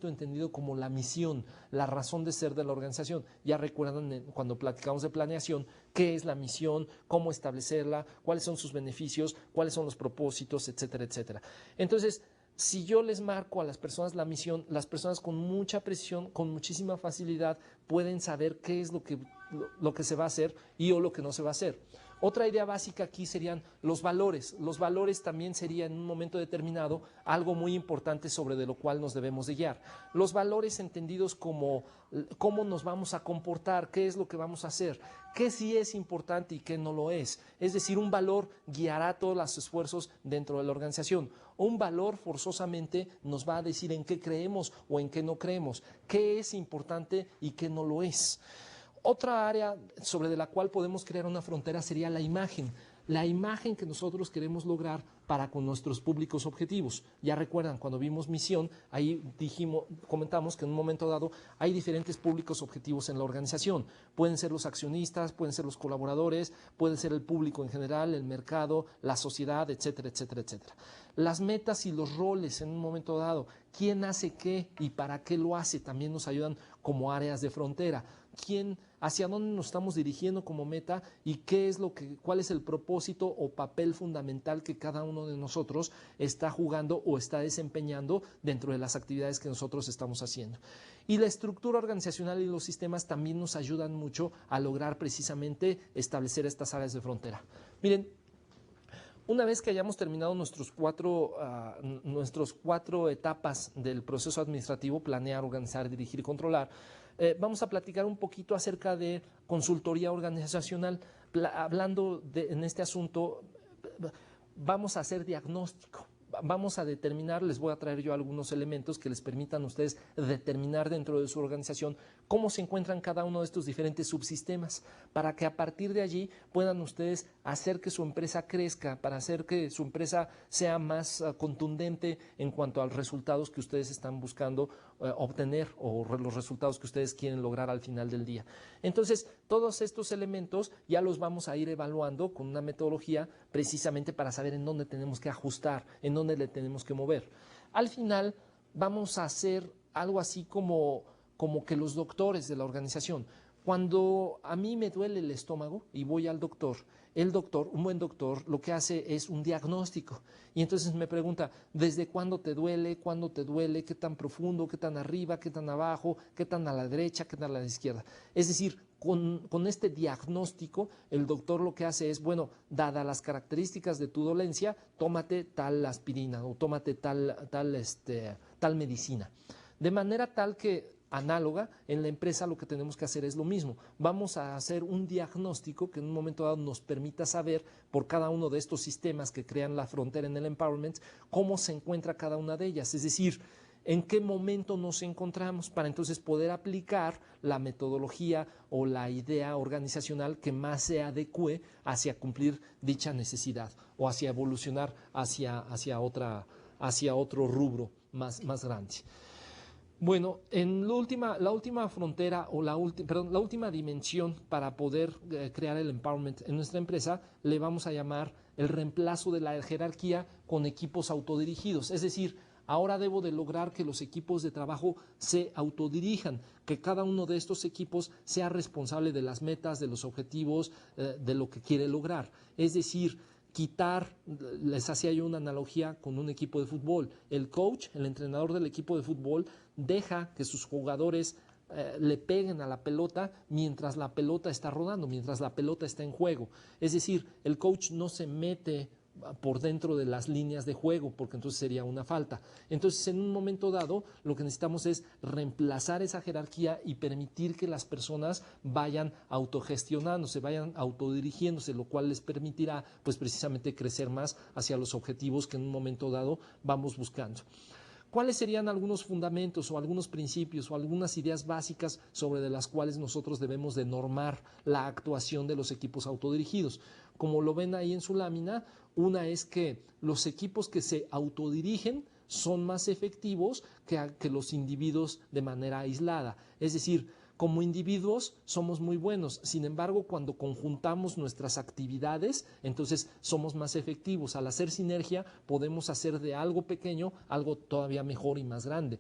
entendido como la misión, la razón de ser de la organización. Ya recuerdan cuando platicamos de planeación, qué es la misión, cómo establecerla, cuáles son sus beneficios, cuáles son los propósitos, etcétera, etcétera. Entonces, Si yo les marco a las personas la misión, las personas con mucha precisión, con muchísima facilidad, pueden saber qué es lo que se va a hacer y o lo que no se va a hacer. Otra idea básica aquí serían los valores. Los valores también serían en un momento determinado algo muy importante sobre de lo cual nos debemos de guiar. Los valores entendidos como cómo nos vamos a comportar, qué es lo que vamos a hacer, qué sí es importante y qué no lo es. Es decir, un valor guiará todos los esfuerzos dentro de la organización. Un valor forzosamente nos va a decir en qué creemos o en qué no creemos, qué es importante y qué no lo es. Otra área sobre de la cual podemos crear una frontera sería la imagen que nosotros queremos lograr para con nuestros públicos objetivos. Ya recuerdan, cuando vimos misión, ahí comentamos que en un momento dado hay diferentes públicos objetivos en la organización. Pueden ser los accionistas, pueden ser los colaboradores, puede ser el público en general, el mercado, la sociedad, etcétera, etcétera, etcétera. Las metas y los roles en un momento dado, quién hace qué y para qué lo hace, también nos ayudan como áreas de frontera. Hacia dónde nos estamos dirigiendo como meta y cuál es el propósito o papel fundamental que cada uno de nosotros está jugando o está desempeñando dentro de las actividades que nosotros estamos haciendo. Y la estructura organizacional y los sistemas también nos ayudan mucho a lograr precisamente establecer estas áreas de frontera. Miren, una vez que hayamos terminado nuestros cuatro etapas del proceso administrativo, planear, organizar, dirigir y controlar, vamos a platicar un poquito acerca de consultoría organizacional. Hablando en este asunto, vamos a hacer diagnóstico. Vamos a determinar, les voy a traer yo algunos elementos que les permitan a ustedes determinar dentro de su organización cómo se encuentran cada uno de estos diferentes subsistemas, para que a partir de allí puedan ustedes hacer que su empresa crezca, para hacer que su empresa sea más contundente en cuanto a los resultados que ustedes están buscando obtener o los resultados que ustedes quieren lograr al final del día. Entonces, todos estos elementos ya los vamos a ir evaluando con una metodología precisamente para saber en dónde tenemos que ajustar, en dónde le tenemos que mover. Al final vamos a hacer algo así como que los doctores de la organización. Cuando a mí me duele el estómago y voy al doctor, un buen doctor, lo que hace es un diagnóstico. Y entonces me pregunta, ¿desde cuándo te duele? ¿Cuándo te duele? ¿Qué tan profundo? ¿Qué tan arriba? ¿Qué tan abajo? ¿Qué tan a la derecha? ¿Qué tan a la izquierda? Es decir, con este diagnóstico, el doctor lo que hace es, bueno, dadas las características de tu dolencia, tómate tal aspirina o tómate tal medicina. De manera tal que análoga, en la empresa lo que tenemos que hacer es lo mismo. Vamos a hacer un diagnóstico que en un momento dado nos permita saber por cada uno de estos sistemas que crean la frontera en el empowerment, cómo se encuentra cada una de ellas. Es decir, en qué momento nos encontramos para entonces poder aplicar la metodología o la idea organizacional que más se adecue hacia cumplir dicha necesidad o hacia evolucionar hacia otro rubro más grande. Bueno, en la última frontera o la última dimensión para poder crear el empowerment en nuestra empresa le vamos a llamar el reemplazo de la jerarquía con equipos autodirigidos. Es decir, ahora debo de lograr que los equipos de trabajo se autodirijan, que cada uno de estos equipos sea responsable de las metas, de los objetivos, de lo que quiere lograr. Es decir, les hacía yo una analogía con un equipo de fútbol. El coach, el entrenador del equipo de fútbol, deja que sus jugadores le peguen a la pelota mientras la pelota está rodando, mientras la pelota está en juego. Es decir, el coach no se mete por dentro de las líneas de juego, porque entonces sería una falta. Entonces, en un momento dado, lo que necesitamos es reemplazar esa jerarquía y permitir que las personas vayan autogestionándose, vayan autodirigiéndose, lo cual les permitirá, pues, precisamente crecer más hacia los objetivos que en un momento dado vamos buscando. ¿Cuáles serían algunos fundamentos o algunos principios o algunas ideas básicas sobre de las cuales nosotros debemos de normar la actuación de los equipos autodirigidos? Como lo ven ahí en su lámina, una es que los equipos que se autodirigen son más efectivos que los individuos de manera aislada. Es decir, como individuos somos muy buenos, sin embargo, cuando conjuntamos nuestras actividades, entonces somos más efectivos. Al hacer sinergia, podemos hacer de algo pequeño algo todavía mejor y más grande.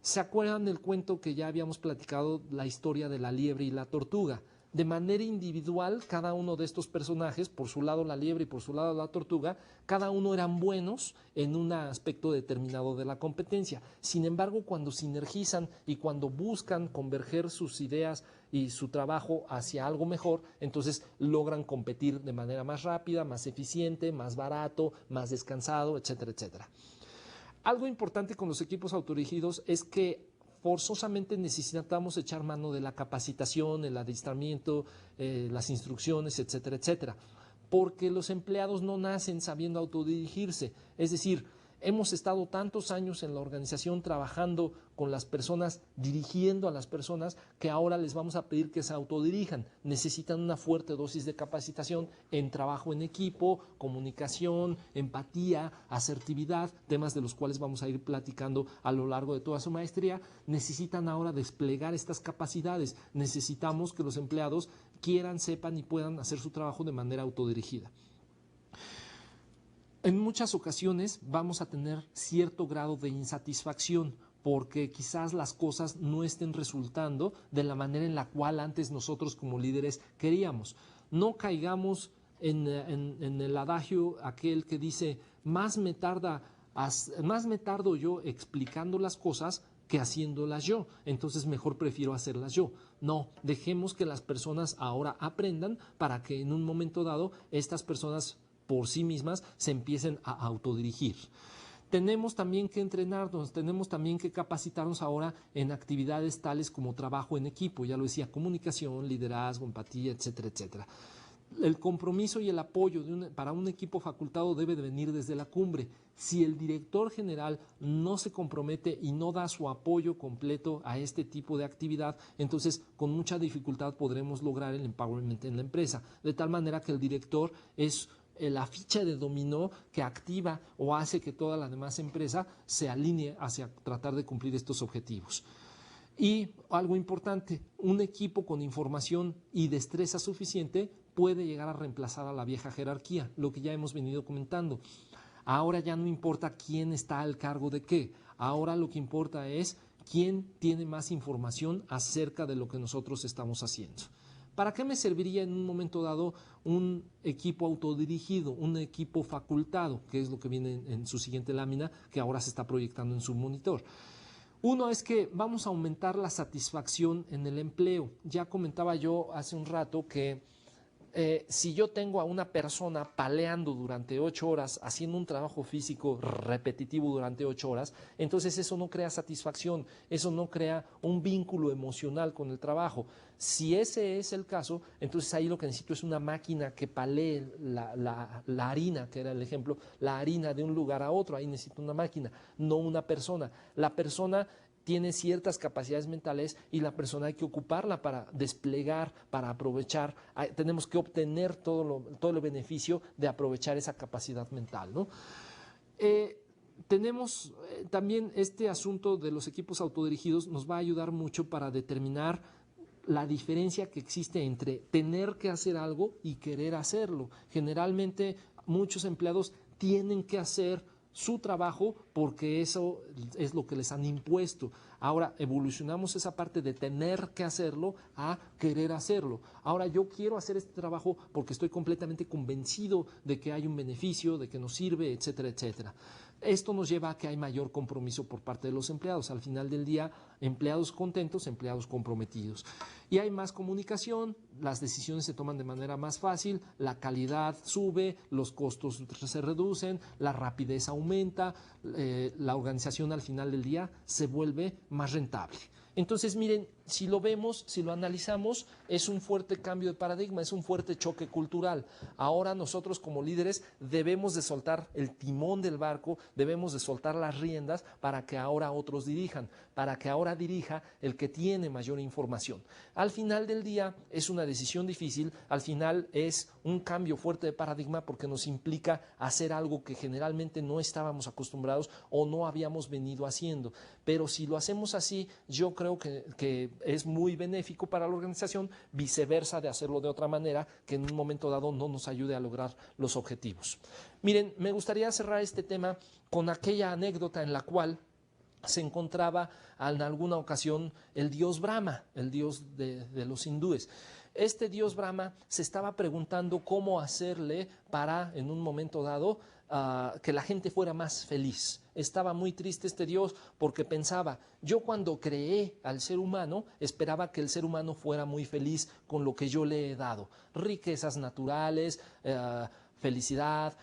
¿Se acuerdan del cuento que ya habíamos platicado, la historia de la liebre y la tortuga? de manera individual, cada uno de estos personajes, por su lado la liebre y por su lado la tortuga, cada uno eran buenos en un aspecto determinado de la competencia. Sin embargo, cuando sinergizan y cuando buscan converger sus ideas y su trabajo hacia algo mejor, entonces logran competir de manera más rápida, más eficiente, más barato, más descansado, etcétera, etcétera. Algo importante con los equipos autodirigidos es que forzosamente necesitamos echar mano de la capacitación, el adiestramiento, las instrucciones, etcétera, etcétera, porque los empleados no nacen sabiendo autodirigirse. Es decir, hemos estado tantos años en la organización trabajando con las personas, dirigiendo a las personas, que ahora les vamos a pedir que se autodirijan. Necesitan una fuerte dosis de capacitación en trabajo en equipo, comunicación, empatía, asertividad, temas de los cuales vamos a ir platicando a lo largo de toda su maestría. Necesitan ahora desplegar estas capacidades. Necesitamos que los empleados quieran, sepan y puedan hacer su trabajo de manera autodirigida. En muchas ocasiones vamos a tener cierto grado de insatisfacción porque quizás las cosas no estén resultando de la manera en la cual antes nosotros como líderes queríamos. No caigamos en el adagio aquel que dice, más me tardo yo explicando las cosas que haciéndolas yo, entonces mejor prefiero hacerlas yo. No, dejemos que las personas ahora aprendan para que en un momento dado estas personas por sí mismas se empiecen a autodirigir. Tenemos también que entrenarnos, tenemos también que capacitarnos ahora en actividades tales como trabajo en equipo, ya lo decía, comunicación, liderazgo, empatía, etcétera, etcétera. El compromiso y el apoyo para un equipo facultado debe de venir desde la cumbre. Si el director general no se compromete y no da su apoyo completo a este tipo de actividad, entonces con mucha dificultad podremos lograr el empowerment en la empresa, de tal manera que el director es la ficha de dominó que activa o hace que toda la demás empresa se alinee hacia tratar de cumplir estos objetivos. Y algo importante, un equipo con información y destreza suficiente puede llegar a reemplazar a la vieja jerarquía, lo que ya hemos venido comentando. Ahora ya no importa quién está al cargo de qué, ahora lo que importa es quién tiene más información acerca de lo que nosotros estamos haciendo. ¿Para qué me serviría en un momento dado un equipo autodirigido, un equipo facultado, que es lo que viene en su siguiente lámina, que ahora se está proyectando en su monitor? Uno es que vamos a aumentar la satisfacción en el empleo. Ya comentaba yo hace un rato que si yo tengo a una persona paleando durante 8 horas, haciendo un trabajo físico repetitivo durante 8 horas, entonces eso no crea satisfacción, eso no crea un vínculo emocional con el trabajo. Si ese es el caso, entonces ahí lo que necesito es una máquina que palee la harina, que era el ejemplo, la harina de un lugar a otro. Ahí necesito una máquina, no una persona. La persona tiene ciertas capacidades mentales y la persona hay que ocuparla para desplegar, para aprovechar. Tenemos que obtener todo el beneficio de aprovechar esa capacidad mental, ¿no? Tenemos también este asunto de los equipos autodirigidos, nos va a ayudar mucho para determinar la diferencia que existe entre tener que hacer algo y querer hacerlo. Generalmente muchos empleados tienen que hacer su trabajo porque eso es lo que les han impuesto. Ahora evolucionamos esa parte de tener que hacerlo a querer hacerlo. Ahora yo quiero hacer este trabajo porque estoy completamente convencido de que hay un beneficio, de que nos sirve, etcétera, etcétera. Esto nos lleva a que hay mayor compromiso por parte de los empleados. Al final del día, empleados contentos, empleados comprometidos. Y hay más comunicación, las decisiones se toman de manera más fácil, la calidad sube, los costos se reducen, la rapidez aumenta, la organización al final del día se vuelve más rentable. Entonces, miren, si lo vemos, si lo analizamos, es un fuerte cambio de paradigma, es un fuerte choque cultural. Ahora nosotros como líderes debemos de soltar el timón del barco, debemos de soltar las riendas para que ahora otros dirijan, para que ahora dirija el que tiene mayor información. Al final del día es una decisión difícil, al final es un cambio fuerte de paradigma porque nos implica hacer algo que generalmente no estábamos acostumbrados o no habíamos venido haciendo. Pero si lo hacemos así, yo creo que es muy benéfico para la organización, viceversa de hacerlo de otra manera que en un momento dado no nos ayude a lograr los objetivos. Miren, me gustaría cerrar este tema con aquella anécdota en la cual se encontraba en alguna ocasión el dios Brahma, el dios de los hindúes. este dios Brahma se estaba preguntando cómo hacerle para, en un momento dado, que la gente fuera más feliz. Estaba muy triste este Dios porque pensaba, yo cuando creé al ser humano, esperaba que el ser humano fuera muy feliz con lo que yo le he dado. Riquezas naturales, felicidad,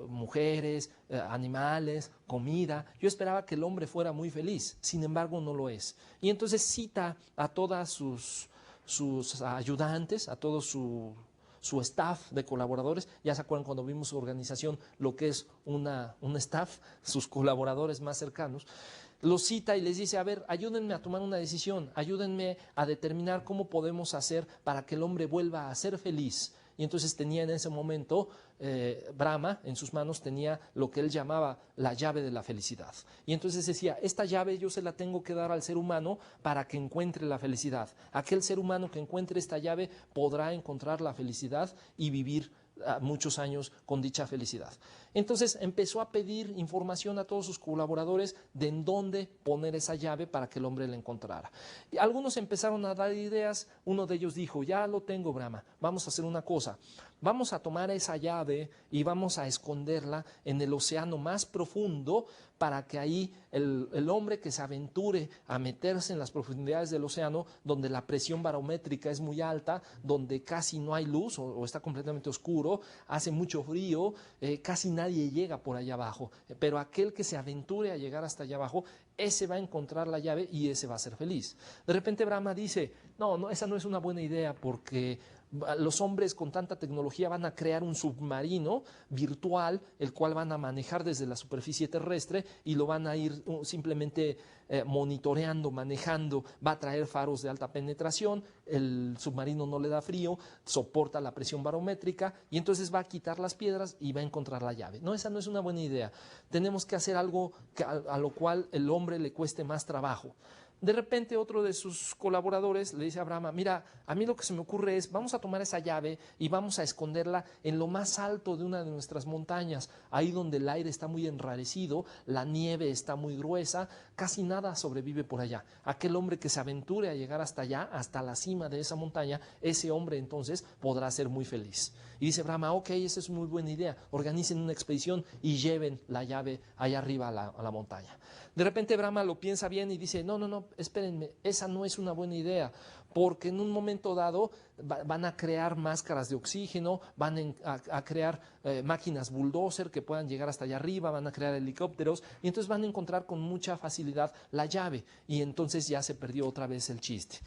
mujeres, animales, comida. Yo esperaba que el hombre fuera muy feliz, sin embargo no lo es. Y entonces cita a todas sus ayudantes, a todo su staff de colaboradores. Ya se acuerdan cuando vimos su organización, lo que es un staff, sus colaboradores más cercanos. Los cita y les dice, a ver, ayúdenme a tomar una decisión, ayúdenme a determinar cómo podemos hacer para que el hombre vuelva a ser feliz. Y entonces tenía en ese momento, Brahma en sus manos tenía lo que él llamaba la llave de la felicidad. Y entonces decía, esta llave yo se la tengo que dar al ser humano para que encuentre la felicidad. Aquel ser humano que encuentre esta llave podrá encontrar la felicidad y vivir muchos años con dicha felicidad. Entonces empezó a pedir información a todos sus colaboradores de en dónde poner esa llave para que el hombre la encontrara. Y algunos empezaron a dar ideas. Uno de ellos dijo, ya lo tengo, Brahma, vamos a hacer una cosa, vamos a tomar esa llave y vamos a esconderla en el océano más profundo para que ahí el hombre que se aventure a meterse en las profundidades del océano, donde la presión barométrica es muy alta, donde casi no hay luz o está completamente oscuro, hace mucho frío, casi nadie llega por allá abajo, pero aquel que se aventure a llegar hasta allá abajo, ese va a encontrar la llave y ese va a ser feliz. De repente Brahma dice, no, esa no es una buena idea porque los hombres con tanta tecnología van a crear un submarino virtual, el cual van a manejar desde la superficie terrestre y lo van a ir simplemente monitoreando, manejando, va a traer faros de alta penetración, el submarino no le da frío, soporta la presión barométrica y entonces va a quitar las piedras y va a encontrar la llave. No, esa no es una buena idea. Tenemos que hacer algo a lo cual el hombre le cueste más trabajo. De repente otro de sus colaboradores le dice a Brahma, mira, a mí lo que se me ocurre es, vamos a tomar esa llave y vamos a esconderla en lo más alto de una de nuestras montañas, ahí donde el aire está muy enrarecido, la nieve está muy gruesa, casi nada sobrevive por allá. Aquel hombre que se aventure a llegar hasta allá, hasta la cima de esa montaña, ese hombre entonces podrá ser muy feliz. Y dice Brahma, ok, esa es muy buena idea, organicen una expedición y lleven la llave allá arriba a la montaña. De repente Brahma lo piensa bien y dice, no, espérenme, esa no es una buena idea, porque en un momento dado van a crear máscaras de oxígeno, van a crear máquinas bulldozer que puedan llegar hasta allá arriba, van a crear helicópteros y entonces van a encontrar con mucha facilidad la llave y entonces ya se perdió otra vez el chiste.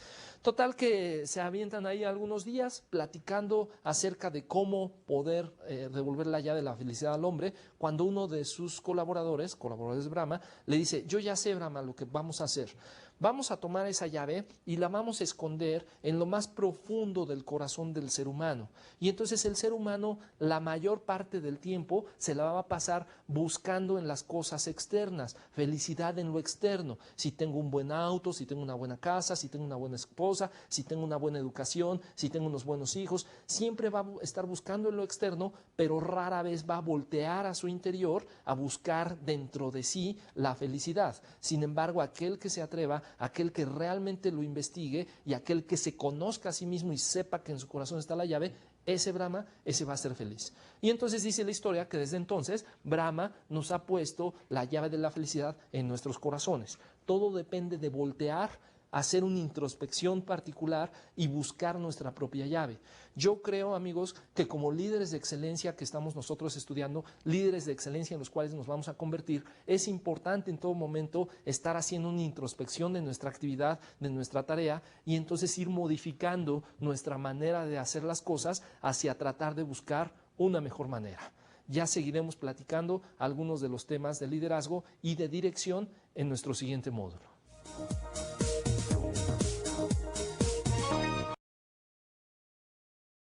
Total que se avientan ahí algunos días platicando acerca de cómo poder devolver la llave de la felicidad al hombre, cuando uno de sus colaboradores de Brahma, le dice, yo ya sé, Brahma, lo que vamos a hacer. Vamos a tomar esa llave y la vamos a esconder en lo más profundo del corazón del ser humano. Y entonces el ser humano la mayor parte del tiempo se la va a pasar buscando en las cosas externas, felicidad en lo externo. Si tengo un buen auto, si tengo una buena casa, si tengo una buena esposa, si tengo una buena educación, si tengo unos buenos hijos, siempre va a estar buscando en lo externo, pero rara vez va a voltear a su interior a buscar dentro de sí la felicidad. Sin embargo, aquel que se atreva, aquel que realmente lo investigue y aquel que se conozca a sí mismo y sepa que en su corazón está la llave, ese Brahma, ese va a ser feliz. Y entonces dice la historia que desde entonces Brahma nos ha puesto la llave de la felicidad en nuestros corazones. Todo depende de voltear, hacer una introspección particular y buscar nuestra propia llave. Yo creo, amigos, que como líderes de excelencia que estamos nosotros estudiando, líderes de excelencia en los cuales nos vamos a convertir, es importante en todo momento estar haciendo una introspección de nuestra actividad, de nuestra tarea, y entonces ir modificando nuestra manera de hacer las cosas hacia tratar de buscar una mejor manera. Ya seguiremos platicando algunos de los temas de liderazgo y de dirección en nuestro siguiente módulo.